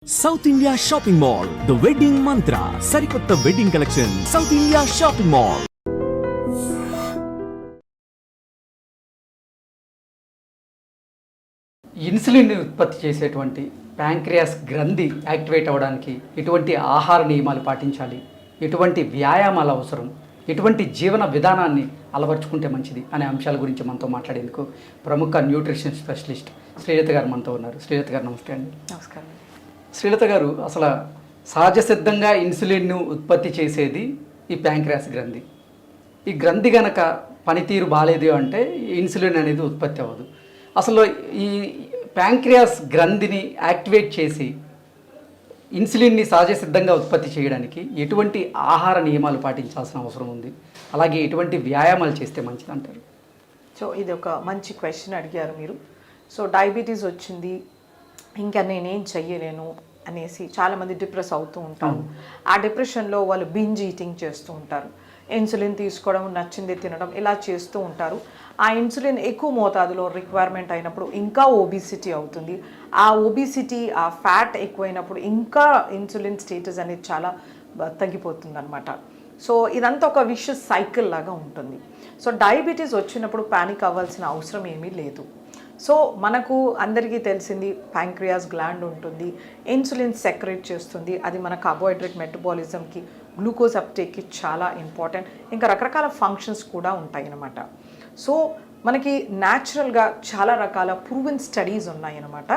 South India shopping mall the wedding మంత్ర సరికొత్త wedding collection south India shopping mall. Insulin ఉత్పత్తి చేసేటువంటి pancreas గ్రంథి activate అవ్వడానికి ఎటువంటి ఆహార నియమాలు పాటించాలి, ఎటువంటి వ్యాయామాలు అవసరం, ఎటువంటి జీవన విధానాన్ని అలవర్చుకుంటే మంచిది అనే అంశాల గురించి మనతో మాట్లాడేందుకు ప్రముఖ న్యూట్రిషన్ స్పెషలిస్ట్ శ్రీలత గారు మనతో ఉన్నారు. శ్రీలత గారు నమస్తే అండి. నమస్కారం. శ్రీలత గారు, అసలు సహజ సిద్ధంగా ఇన్సులిన్ను ఉత్పత్తి చేసేది ఈ ప్యాంక్రియాస్ గ్రంథి. ఈ గ్రంథి గనక పనితీరు బాగాలేదు అంటే ఇన్సులిన్ అనేది ఉత్పత్తి అవ్వదు. అసలు ఈ ప్యాంక్రియాస్ గ్రంథిని యాక్టివేట్ చేసి ఇన్సులిన్ని సహజ సిద్ధంగా ఉత్పత్తి చేయడానికి ఎటువంటి ఆహార నియమాలు పాటించాల్సిన అవసరం ఉంది, అలాగే ఎటువంటి వ్యాయామాలు చేస్తే మంచిది అంటారు? సో ఇది ఒక మంచి క్వశ్చన్ అడిగారు మీరు. సో డయాబెటీస్ వచ్చింది, ఇంకా నేనేం చెయ్యలేను అనేసి చాలామంది డిప్రెస్ అవుతూ ఉంటారు. ఆ డిప్రెషన్లో వాళ్ళు బింజ్ ఈటింగ్ చేస్తూ ఉంటారు, ఇన్సులిన్ తీసుకోవడం, నచ్చింది తినడం, ఇలా చేస్తూ ఉంటారు. ఆ ఇన్సులిన్ ఎక్కువ మోతాదులో రిక్వైర్మెంట్ అయినప్పుడు ఇంకా ఒబిసిటీ అవుతుంది. ఆ ఒబిసిటీ, ఆ ఫ్యాట్ ఎక్కువైనప్పుడు ఇంకా ఇన్సులిన్ స్టేటస్ అనేది చాలా తగ్గిపోతుంది అనమాట. సో ఇదంతా ఒక విషయస్ సైకిల్ లాగా ఉంటుంది. సో డయాబెటీస్ వచ్చినప్పుడు పానిక్ అవ్వాల్సిన అవసరం ఏమీ లేదు. సో మనకు అందరికీ తెలిసింది ప్యాంక్రియాస్ గ్లాండ్ ఉంటుంది, ఇన్సులిన్ సెక్రేట్ చేస్తుంది. అది మన కార్బోహైడ్రేట్ మెటబాలిజంకి, గ్లూకోజ్ అప్టేక్కి చాలా ఇంపార్టెంట్. ఇంకా రకరకాల ఫంక్షన్స్ కూడా ఉంటాయి అన్నమాట. సో మనకి న్యాచురల్గా చాలా రకాల ప్రూవెన్ స్టడీస్ ఉన్నాయన్నమాట.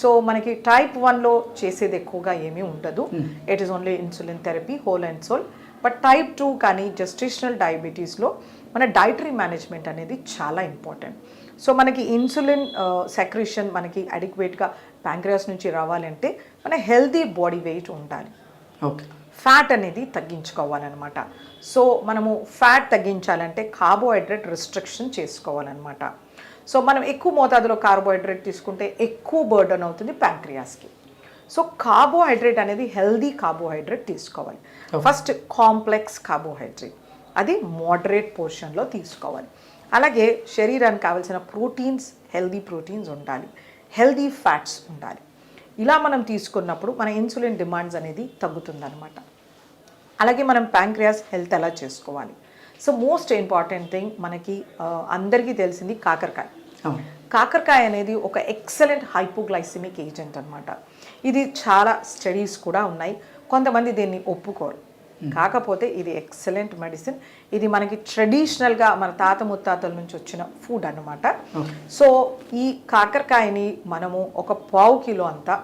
సో మనకి టైప్ 1లో చేసేది ఎక్కువగా ఏమీ ఉండదు. It is only insulin therapy whole and soul. But type 2 కానీ జెస్టేషనల్ డయాబెటీస్లో మన డైటరీ మేనేజ్మెంట్ అనేది చాలా ఇంపార్టెంట్. సో మనకి ఇన్సులిన్ సెక్రేషన్ మనకి అడిక్వేట్గా ప్యాంక్రియాస్ నుంచి రావాలంటే మన హెల్తీ బాడీ వెయిట్ ఉండాలి. ఓకే. ఫ్యాట్ అనేది తగ్గించుకోవాలన్నమాట. సో మనము ఫ్యాట్ తగ్గించాలంటే కార్బోహైడ్రేట్ రిస్ట్రిక్షన్ చేసుకోవాలన్నమాట. సో మనం ఎక్కువ మోతాదులో కార్బోహైడ్రేట్ తీసుకుంటే ఎక్కువ బర్డన్ అవుతుంది ప్యాంక్రియాస్కి. సో కార్బోహైడ్రేట్ అనేది హెల్దీ కార్బోహైడ్రేట్ తీసుకోవాలి. ఫస్ట్ కాంప్లెక్స్ కార్బోహైడ్రేట్ అది మోడరేట్ పోర్షన్లో తీసుకోవాలి. అలాగే శరీరానికి కావాల్సిన ప్రోటీన్స్, హెల్దీ ప్రోటీన్స్ ఉండాలి, హెల్దీ ఫ్యాట్స్ ఉండాలి. ఇలా మనం తీసుకున్నప్పుడు మన ఇన్సులిన్ డిమాండ్స్ అనేది తగ్గుతుందన్నమాట. అలాగే మనం ప్యాంక్రియాస్ హెల్త్ ఎలా చేసుకోవాలి? సో మోస్ట్ ఇంపార్టెంట్ థింగ్ మనకి అందరికీ తెలిసింది కాకరకాయ. కాకరకాయ అనేది ఒక ఎక్సలెంట్ హైపోగ్లైసిమిక్ ఏజెంట్ అనమాట. ఇది చాలా స్టడీస్ కూడా ఉన్నాయి. కొంతమంది దీన్ని ఒప్పుకోరు, కాకపోతే ఇది ఎక్సలెంట్ మెడిసిన్. ఇది మనకి ట్రెడిషనల్గా మన తాత ముత్తాతల నుంచి వచ్చిన ఫుడ్ అన్నమాట. సో ఈ కాకరకాయని మనము ఒక 1/2 కిలో అంతా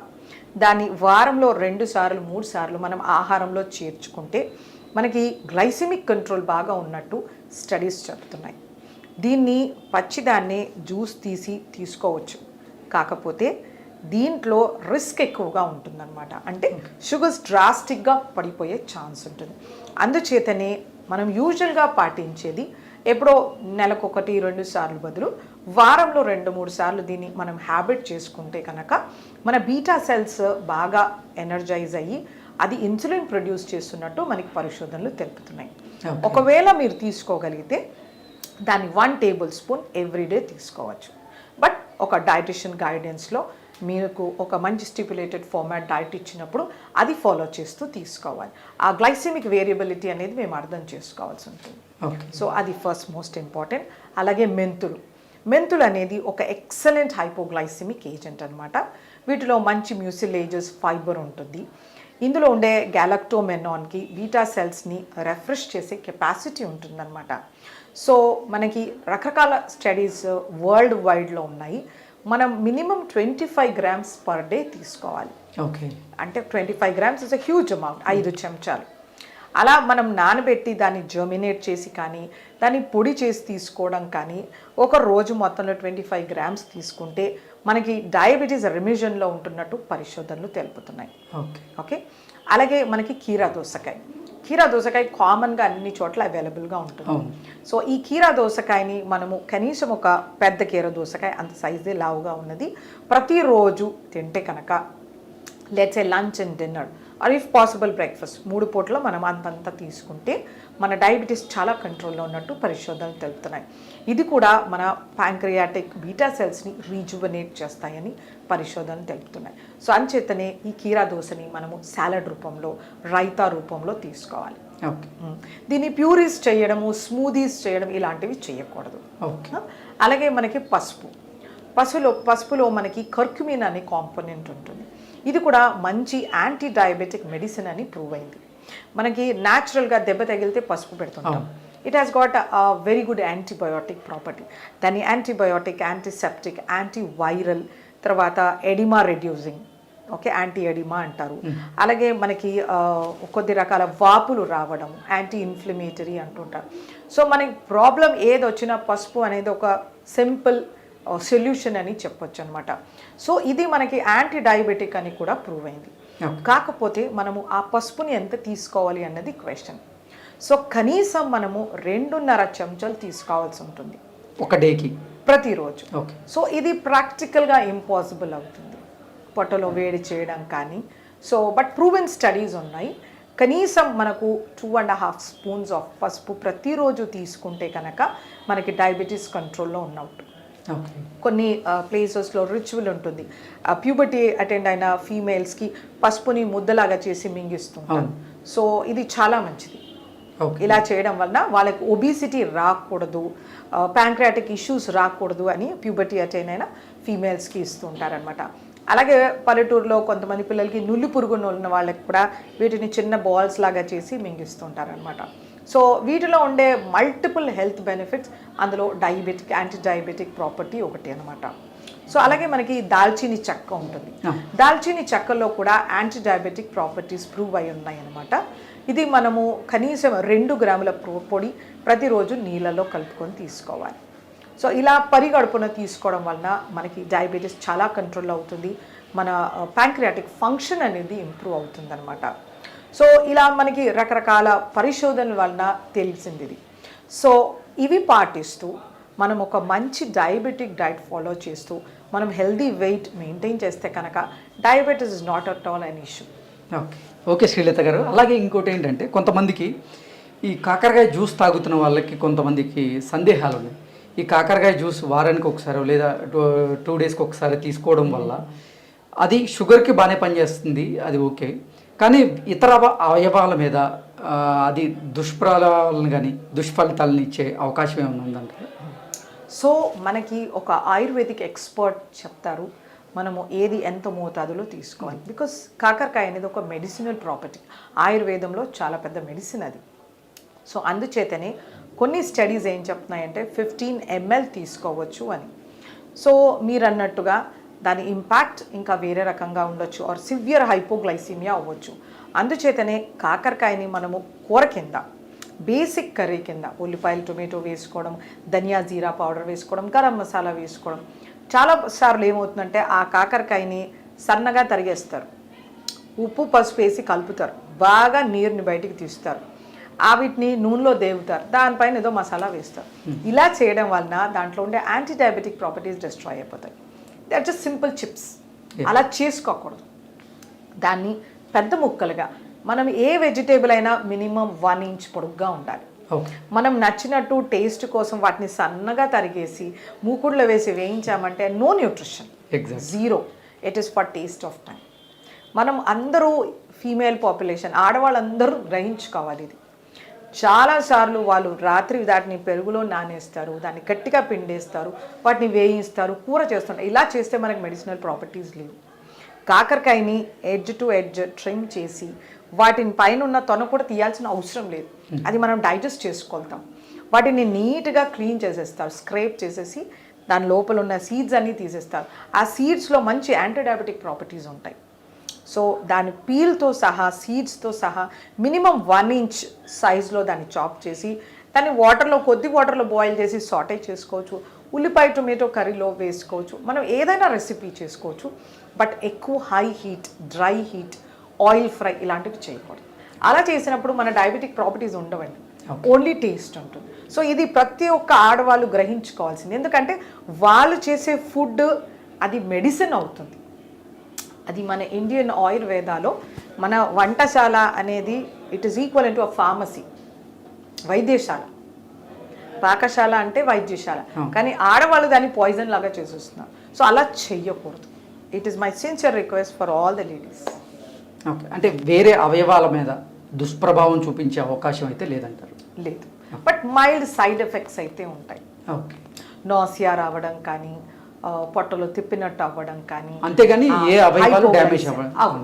దాన్ని వారంలో 2 సార్లు 3 సార్లు మనం ఆహారంలో చేర్చుకుంటే మనకి గ్లైసిమిక్ కంట్రోల్ బాగా ఉన్నట్టు స్టడీస్ చెప్తున్నాయి. దీన్ని పచ్చిదాన్ని జ్యూస్ తీసి తీసుకోవచ్చు, కాకపోతే దీంట్లో రిస్క్ ఎక్కువగా ఉంటుందన్నమాట. అంటే షుగర్స్ డ్రాస్టిక్గా పడిపోయే ఛాన్స్ ఉంటుంది. అందుచేతనే మనం యూజువల్గా పాటించేది ఎప్పుడో నెలకు 1-2 సార్లు బదులు వారంలో 2-3 సార్లు దీన్ని మనం హ్యాబిట్ చేసుకుంటే కనుక మన బీటా సెల్స్ బాగా ఎనర్జైజ్ అయ్యి అది ఇన్సులిన్ ప్రొడ్యూస్ చేస్తున్నట్టు మనకి పరిశోధనలు తెలుపుతున్నాయి. ఒకవేళ మీరు తీసుకోగలిగితే దాన్ని 1 టేబుల్ స్పూన్ ఎవ్రీడే తీసుకోవచ్చు. బట్ ఒక డైటిషియన్ గైడెన్స్లో మీకు ఒక మంచి స్టిపులేటెడ్ ఫార్మాట్ డైట్ ఇచ్చినప్పుడు అది ఫాలో చేస్తూ తీసుకోవాలి. ఆ గ్లైసెమిక్ వేరియబిలిటీ అనేది మేము అర్థం చేసుకోవాల్సి ఉంటుంది. సో అది ఫస్ట్ మోస్ట్ ఇంపార్టెంట్. అలాగే మెంతులు అనేది ఒక ఎక్సలెంట్ హైపోగ్లైసెమిక్ ఏజెంట్ అనమాట. వీటిలో మంచి మ్యూసిలేజెస్, ఫైబర్ ఉంటుంది. ఇందులో ఉండే గ్యాలక్టోమెనాన్కి బీటా సెల్స్ని రిఫ్రెష్ చేసే కెపాసిటీ ఉంటుందన్నమాట. సో మనకి రకరకాల స్టడీస్ వరల్డ్ వైడ్లో ఉన్నాయి. మనం మినిమం 25 grams పర్ డే తీసుకోవాలి. ఓకే. అంటే 25 grams is a huge amount. 5 చెంచాలు అలా మనం నానబెట్టి దాన్ని జర్మినేట్ చేసి కానీ దాన్ని పొడి చేసి తీసుకోవడం కానీ ఒక రోజు మొత్తంలో 25 grams తీసుకుంటే మనకి డయాబెటీస్ రిమిషన్లో ఉంటున్నట్టు పరిశోధనలు తెలుపుతున్నాయి. ఓకే. అలాగే మనకి కీరా దోసకాయ కామన్గా అన్ని చోట్ల అవైలబుల్గా ఉంటుంది. సో ఈ కీరా దోసకాయని మనము కనీసం ఒక పెద్ద కీరా దోసకాయ అంత సైజే లావుగా ఉన్నది ప్రతిరోజు తింటే కనుక let's A lunch and dinner or if possible breakfast 3 పూటలో మనం అంతంత తీసుకుంటే మన డయాబెటీస్ చాలా కంట్రోల్లో ఉన్నట్టు పరిశోధనలు తెలుపుతున్నాయి. ఇది కూడా మన ప్యాంక్రియాటిక్ బీటా సెల్స్ని రీజువనేట్ చేస్తాయని పరిశోధనలు తెలుపుతున్నాయి. సో అంచేతనే ఈ కీరా దోసని మనము సాలడ్ రూపంలో, రైతా రూపంలో తీసుకోవాలి. ఓకే. దీన్ని ప్యూరీస్ చేయడము, స్మూదీస్ చేయడం ఇలాంటివి చేయకూడదు. ఓకే. అలాగే మనకి పసుపులో మనకి కర్క్యూమిన్ అనే కాంపోనెంట్ ఉంటుంది. ఇది కూడా మంచి యాంటీ డయాబెటిక్ మెడిసిన్ అని ప్రూవ్ అయింది. మనకి న్యాచురల్గా దెబ్బ తగిలితే పసుపు పెడుతుంటాం. It has got very good antibiotic property. దాన్ని యాంటీబయోటిక్, యాంటీసెప్టిక్, యాంటీవైరల్, తర్వాత oedema reducing, okay, anti oedema అంటారు. అలాగే మనకి కొద్ది రకాల వాపులు రావడం, యాంటీ ఇన్ఫ్లమేటరీ అంటుంటారు. సో మనకి ప్రాబ్లం ఏది వచ్చినా పసుపు అనేది ఒక సింపుల్ సొల్యూషన్ అని చెప్పొచ్చు అనమాట. సో ఇది మనకి యాంటీ డయాబెటిక్ అని కూడా ప్రూవ్ అయింది. కాకపోతే మనము ఆ పసుపుని ఎంత తీసుకోవాలి అన్నది క్వశ్చన్. సో కనీసం మనము 2.5 చెంచాలు తీసుకోవాల్సి ఉంటుంది ఒక డేకి, ప్రతిరోజు. ఓకే. సో ఇది ప్రాక్టికల్గా ఇంపాసిబుల్ అవుతుంది పొట్టలో వేడి చేయడం కానీ. సో బట్ ప్రూవెన్ స్టడీస్ ఉన్నాయి. కనీసం మనకు 2.5 స్పూన్స్ ఆఫ్ పసుపు ప్రతిరోజు తీసుకుంటే కనుక మనకి డయాబెటీస్ కంట్రోల్లో ఉన్నట్టు. కొన్ని ప్లేసెస్లో రిచువల్ ఉంటుంది. ప్యూబర్టీ అటెండ్ అయిన ఫీమేల్స్కి పసుపుని ముద్దలాగా చేసి మింగిస్తుంటారు. సో ఇది చాలా మంచిది. ఇలా చేయడం వలన వాళ్ళకి ఒబిసిటీ రాకూడదు, ప్యాంక్రియాటిక్ ఇష్యూస్ రాకూడదు అని ప్యూబర్టీ అటెండ్ అయిన ఫీమేల్స్కి ఇస్తుంటారనమాట. అలాగే పల్లెటూరులో కొంతమంది పిల్లలకి నుల్లి పురుగును ఉన్న వాళ్ళకి కూడా వీటిని చిన్న బాల్స్ లాగా చేసి మింగిస్తుంటారనమాట. సో వీటిలో ఉండే మల్టిపుల్ హెల్త్ బెనిఫిట్స్, అందులో డయాబెటిక్, యాంటీ డయాబెటిక్ ప్రాపర్టీ ఒకటి అనమాట. సో అలాగే మనకి దాల్చీని చెక్క ఉంటుంది. దాల్చీని చెక్కలో కూడా యాంటీ డయాబెటిక్ ప్రాపర్టీస్ ప్రూవ్ అయి ఉన్నాయి అనమాట. ఇది మనము కనీసం 2 గ్రాముల పొడి ప్రతిరోజు నీళ్ళలో కలుపుకొని తీసుకోవాలి. సో ఇలా పరిగడుపున తీసుకోవడం వలన మనకి డయాబెటీస్ చాలా కంట్రోల్ అవుతుంది. మన ప్యాంక్రియాటిక్ ఫంక్షన్ అనేది ఇంప్రూవ్ అవుతుంది అనమాట. సో ఇలా మనకి రకరకాల పరిశోధనల వలన తెలిసింది ఇది. సో ఇవి పాటిస్తూ మనం ఒక మంచి డయాబెటిక్ డైట్ ఫాలో చేస్తూ మనం హెల్దీ వెయిట్ మెయింటైన్ చేస్తే కనుక diabetes is not at all an issue. Okay. Okay Srilatha గారు, అలాగే ఇంకోటి ఏంటంటే కొంతమందికి ఈ కాకరకాయ జ్యూస్ తాగుతున్న వాళ్ళకి కొంతమందికి సందేహాలు ఉన్నాయి. ఈ కాకరకాయ జ్యూస్ వారానికి ఒకసారి లేదా 2 డేస్కి ఒకసారి తీసుకోవడం వల్ల అది షుగర్కి బాగానే పనిచేస్తుంది, అది ఓకే, కానీ ఇతర అవయవాల మీద అది దుష్ప్రభావాలను కానీ దుష్ఫలితాలను ఇచ్చే అవకాశం ఏమైనా ఉందంటే? సో మనకి ఒక ఆయుర్వేదిక్ ఎక్స్పర్ట్ చెప్తారు మనము ఏది ఎంత మోతాదులో తీసుకోవాలి. బికాస్ కాకరకాయ అనేది ఒక మెడిసినల్ ప్రాపర్టీ, ఆయుర్వేదంలో చాలా పెద్ద మెడిసిన్ అది. సో అందుచేతనే కొన్ని స్టడీస్ ఏం చెప్తున్నాయంటే 15 ml తీసుకోవచ్చు అని. సో మీరు అన్నట్టుగా దాని ఇంపాక్ట్ ఇంకా వేరే రకంగా ఉండొచ్చు, ఆర్ సివియర్ హైపోగ్లైసీమియా అవ్వచ్చు. అందుచేతనే కాకరకాయని మనము కూర కింద, బేసిక్ కర్రీ కింద ఉల్లిపాయలు, టొమాటో వేసుకోవడం, ధనియా జీరా పౌడర్ వేసుకోవడం, గరం మసాలా వేసుకోవడం. చాలా సార్లు ఏమవుతుందంటే ఆ కాకరకాయని సన్నగా తరిగేస్తారు, ఉప్పు పసుపు వేసి కలుపుతారు, బాగా నీరుని బయటికి తీస్తారు, వీటిని నూనెలో దేవుతారు, దానిపైన ఏదో మసాలా వేస్తారు. ఇలా చేయడం వలన దాంట్లో ఉండే యాంటీ డయాబెటిక్ ప్రాపర్టీస్ డిస్ట్రాయ్ అయిపోతాయి. They are just simple chips. అలా చేసుకోకూడదు. దాన్ని పెద్ద ముక్కలుగా, మనం ఏ వెజిటేబుల్ అయినా మినిమం 1 ఇంచ్ పొడుగ్గా ఉండాలి. మనం నచ్చినట్టు టేస్ట్ కోసం వాటిని సన్నగా తరిగేసి మూకుడులో వేసి వేయించామంటే no nutrition, zero. It is for taste of time. మనం అందరూ ఫీమేల్ పాపులేషన్, ఆడవాళ్ళందరూ గ్రహించుకోవాలి ఇది. చాలాసార్లు వాళ్ళు రాత్రి వాటిని పెరుగులో నానేస్తారు, దాన్ని గట్టిగా పిండేస్తారు, వాటిని వేయిస్తారు, కూర చేస్తుంటారు. ఇలా చేస్తే మనకి మెడిసినల్ ప్రాపర్టీస్ లేవు. కాకరకాయని ఎడ్జ్ టు ఎడ్జ్ ట్రిమ్ చేసి వాటిని పైన ఉన్న తొన కూడా తీయాల్సిన అవసరం లేదు, అది మనం డైజెస్ట్ చేసుకోగలుగుతాం. వాటిని నీట్గా క్లీన్ చేసేస్తారు, స్క్రేప్ చేసేసి దాని లోపల ఉన్న సీడ్స్ అన్నీ తీసేస్తారు. ఆ సీడ్స్లో మంచి యాంటీ డయాబెటిక్ ప్రాపర్టీస్ ఉంటాయి. సో దాని పీల్తో సహా, సీడ్స్తో సహా మినిమం 1 ఇంచ్ సైజులో దాన్ని చాప్ చేసి దాన్ని కొద్ది వాటర్లో బాయిల్ చేసి సాటే చేసుకోవచ్చు. ఉల్లిపాయ టొమాటో కర్రీలో వేసుకోవచ్చు. మనం ఏదైనా రెసిపీ చేసుకోవచ్చు. బట్ ఎక్కువ high heat, dry heat, oil fry ఇలాంటివి చేయకూడదు. అలా చేసినప్పుడు మన డయాబెటిక్ ప్రాపర్టీస్ ఉండవండి, ఓన్లీ టేస్ట్ ఉంటుంది. సో ఇది ప్రతి ఒక్క ఆడవాళ్ళు గ్రహించుకోవాల్సింది. ఎందుకంటే వాళ్ళు చేసే ఫుడ్ అది మెడిసిన్ అవుతుంది. అది మన ఇండియన్ ఆయుర్వేదాలో మన వంటశాల అనేది it is equal to a pharmacy, వైద్యశాల. పాకశాల అంటే వైద్యశాల, కానీ ఆడవాళ్ళు దాన్ని పాయిజన్ లాగా చేసేస్తున్నారు. సో అలా చెయ్యకూడదు. It is my sincere request for all the ladies. Okay, అంటే వేరే అవయవాల మీద దుష్ప్రభావం చూపించే అవకాశం అయితే లేదంటారు? లేదు, బట్ మైల్డ్ సైడ్ ఎఫెక్ట్స్ అయితే ఉంటాయి. ఓకే, నాసియా రావడం కానీ, పొట్టలో తిప్పినట్టు అవ్వడం కానీ, అంతేగాని ఏ అవయవాలు డ్యామేజ్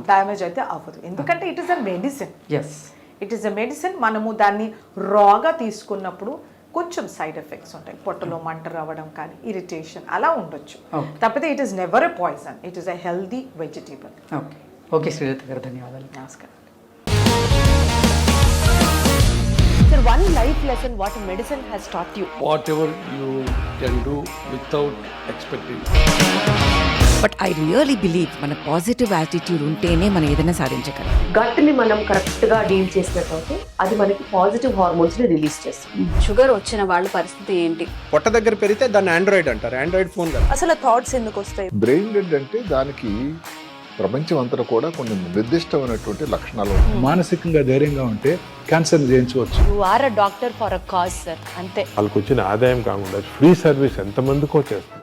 డ్యామేజ్ అయితే అవ్వదు. ఎందుకంటే it is a medicine. Yes, it is a medicine. మనము దాన్ని రాగా తీసుకున్నప్పుడు కొంచెం సైడ్ ఎఫెక్ట్స్ ఉంటాయి. పొట్టలో మంట రావడం కానీ, ఇరిటేషన్ అలా ఉండొచ్చు. తప్పితే it is never a poison, it is a healthy vegetable. Okay okay Srilatha గారు, ధన్యవాదాలు. నమస్కారం. Sir, one life lesson what medicine has taught you. Whatever you can do without expecting. But I really believe మన positive attitude ఉంటేనే మనం ఏదైనా సాధించగలం. గట్ని మనం కరెక్ట్గా డీల్ చేసినట్లయితే అది మనకి పాజిటివ్ హార్మోన్స్ని రిలీజ్ చేస్తుంది. షుగర్ వచ్చిన వాళ్ళ పరిస్థితి ఏంటి? పొట్ట దగ్గర పెరిగితే దాన్ని ఆండ్రాయిడ్ అంటారు, ఆండ్రాయిడ్ ఫోన్ కదా. అసలు థాట్స్ ఎందుకు వస్తాయి? బ్రెయిన్ డెడ్ అంటే దానికి ప్రపంచం అంతా కూడా కొన్ని నిర్దిష్టమైనటువంటి లక్షణాలు ఉన్నాయి. మానసికంగా ధైర్యంగా ఉంటే క్యాన్సర్ జయించవచ్చు. You are a doctor for a cause sir, అంతే. వాళ్ళకి వచ్చిన ఆదాయం కాకుండా ఫ్రీ సర్వీస్ ఎంతమందికో చేస్తుంది.